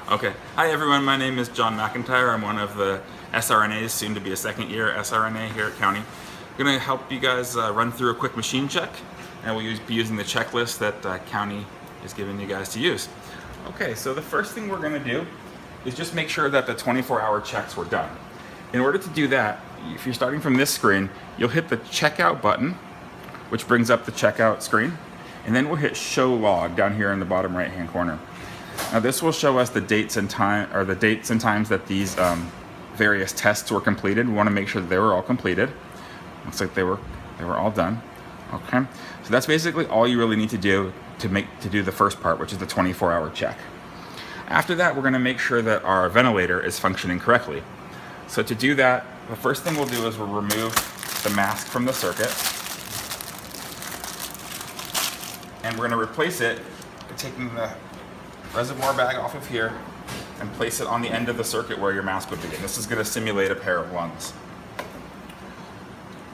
Okay. Hi everyone, my name is John McIntyre. I'm one of the SRNAs, soon to be a second year SRNA here at County. I'm going to help you guys run through a quick machine check, and we'll be using the checklist that County is giving you guys to use. Okay, so the first thing we're going to do is just make sure that the 24-hour checks were done. In order to do that, if you're starting from this screen, you'll hit the checkout button, which brings up the checkout screen, and then we'll hit show log down here in the bottom right hand corner. Now this will show us the dates and times that these various tests were completed. We want to make sure that they were all completed. Looks like they were all done. Okay, so that's basically all you really need to do to do the first part, which is the 24-hour check. After that, we're going to make sure that our ventilator is functioning correctly. So to do that, the first thing we'll do is we'll remove the mask from the circuit, and we're going to replace it by taking the reservoir bag off of here and place it on the end of the circuit where your mask would begin. This is going to simulate a pair of lungs.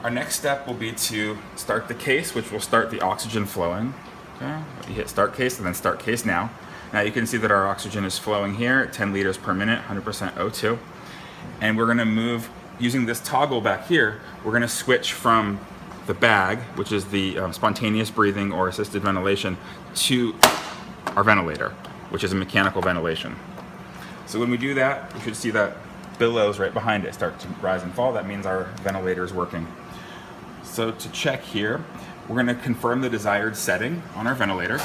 Our next step will be to start the case, which will start the oxygen flowing. Okay, you hit start case and then start case now. Now you can see that our oxygen is flowing here at 10 liters per minute, 100% O2. And we're going to move, using this toggle back here, we're going to switch from the bag, which is the spontaneous breathing or assisted ventilation, to our ventilator, which is a mechanical ventilation. So when we do that, you should see that billows right behind it start to rise and fall. That means our ventilator is working. So to check here, we're going to confirm the desired setting on our ventilator.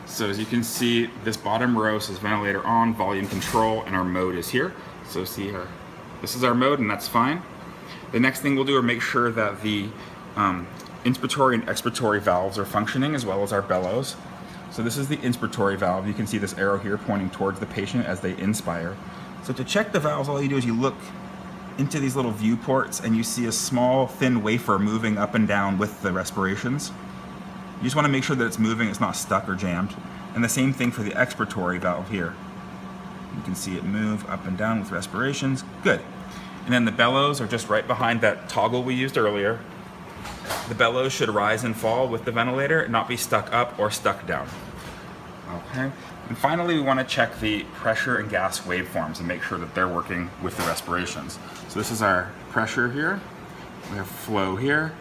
So as you can see, this bottom row says ventilator on, volume control, and our mode is here. So see here, this is our mode, and that's fine. The next thing we'll do is make sure that the inspiratory and expiratory valves are functioning, as well as our bellows. So this is the inspiratory valve. You can see this arrow here pointing towards the patient as they inspire. So to check the valves, all you do is you look into these little viewports and you see a small thin wafer moving up and down with the respirations. You just want to make sure that it's moving, it's not stuck or jammed. And the same thing for the expiratory valve here. You can see it move up and down with respirations. Good. And then the bellows are just right behind that toggle we used earlier. The bellows should rise and fall with the ventilator, not be stuck up or stuck down. Okay. And finally, we want to check the pressure and gas waveforms and make sure that they're working with the respirations. So this is our pressure here. We have flow here.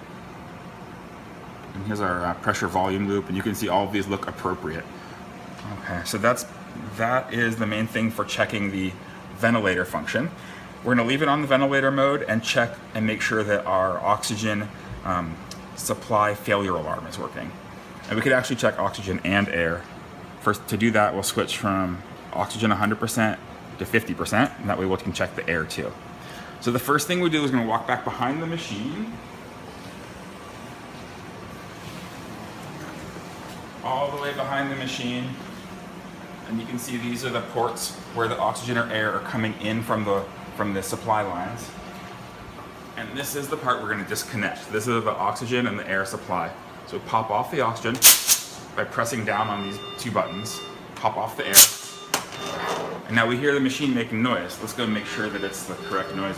And here's our pressure volume loop, and you can see all of these look appropriate. Okay, so that is the main thing for checking the ventilator function. We're going to leave it on the ventilator mode and check and make sure that our oxygen supply failure alarm is working. And we could actually check oxygen and air. First, to do that, we'll switch from oxygen 100% to 50%, and that way we can check the air too. So the first thing we do is going to walk back behind the machine, all the way behind the machine, and you can see these are the ports where the oxygen or air are coming in from the supply lines. And this is the part we're going to disconnect. This is the oxygen and the air supply. So pop off the oxygen by pressing down on these two buttons, pop off the air. And now we hear the machine making noise. Let's go make sure that it's the correct noise.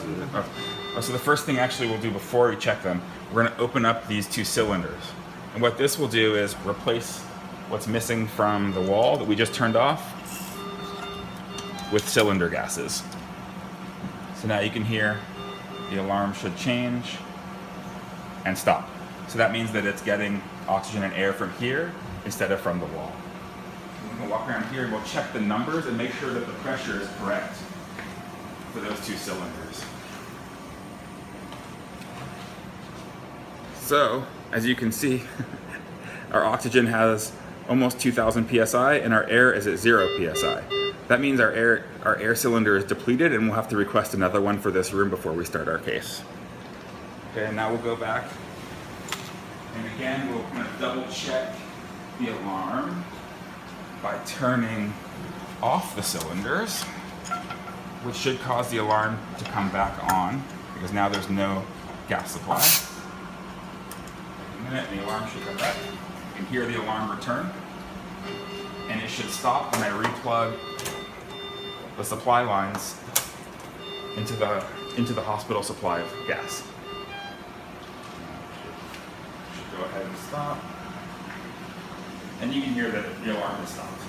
So the first thing actually we'll do before we check them, we're going to open up these two cylinders. And what this will do is replace what's missing from the wall that we just turned off with cylinder gases. So now you can hear the alarm should change and stop. So that means that it's getting oxygen and air from here instead of from the wall. We're going to walk around here and we'll check the numbers and make sure that the pressure is correct for those two cylinders. So, as you can see, our oxygen has almost 2,000 psi and our air is at 0 psi. That means our air cylinder is depleted, and we'll have to request another one for this room before we start our case. Okay, and now we'll go back, and again we'll kind of double check the alarm by turning off the cylinders, which should cause the alarm to come back on, because now there's no gas supply. In a minute, the alarm should come back. You can hear the alarm return, and it should stop when I replug the supply lines into the hospital supply of gas. Should go ahead and stop, and you can hear that the alarm has stopped.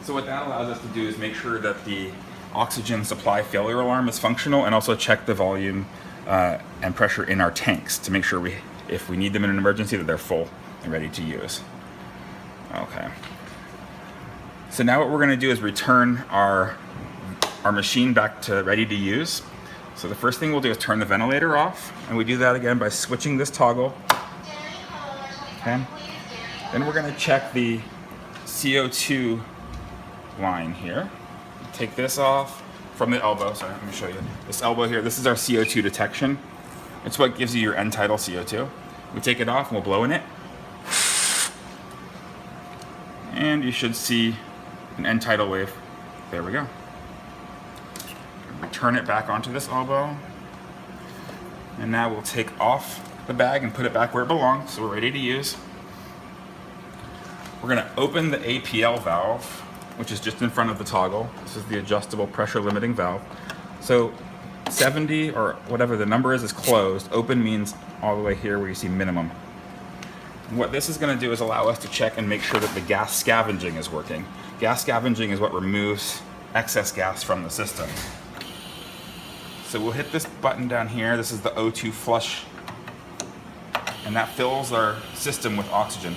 So what that allows us to do is make sure that the oxygen supply failure alarm is functional, and also check the volume and pressure in our tanks to make sure if we need them in an emergency, that they're full and ready to use. Okay. So now what we're going to do is return our machine back to ready to use. So the first thing we'll do is turn the ventilator off, and we do that again by switching this toggle. Okay. Then we're going to check the CO2 line here. Take this off from the elbow. Sorry, let me show you. This elbow here, this is our CO2 detection. It's what gives you your end tidal CO2. We take it off and we'll blow in it. And you should see an end tidal wave. There we go. Turn it back onto this elbow. And now we'll take off the bag and put it back where it belongs, so we're ready to use. We're going to open the APL valve, which is just in front of the toggle. This is the adjustable pressure limiting valve. So 70 or whatever the number is closed. Open means all the way here where you see minimum. And what this is going to do is allow us to check and make sure that the gas scavenging is working. Gas scavenging is what removes excess gas from the system. So we'll hit this button down here. This is the O2 flush, and that fills our system with oxygen.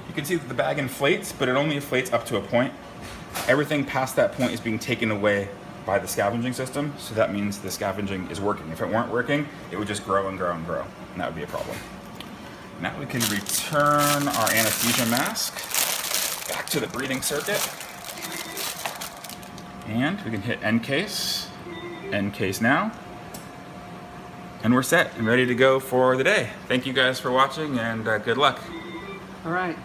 You can see that the bag inflates, but it only inflates up to a point. Everything past that point is being taken away by the scavenging system, so that means the scavenging is working. If it weren't working, it would just grow and grow and grow, and that would be a problem. Now we can return our anesthesia mask back to the breathing circuit, and we can hit end case now, and we're set and ready to go for the day. Thank you guys for watching, and good luck. All right.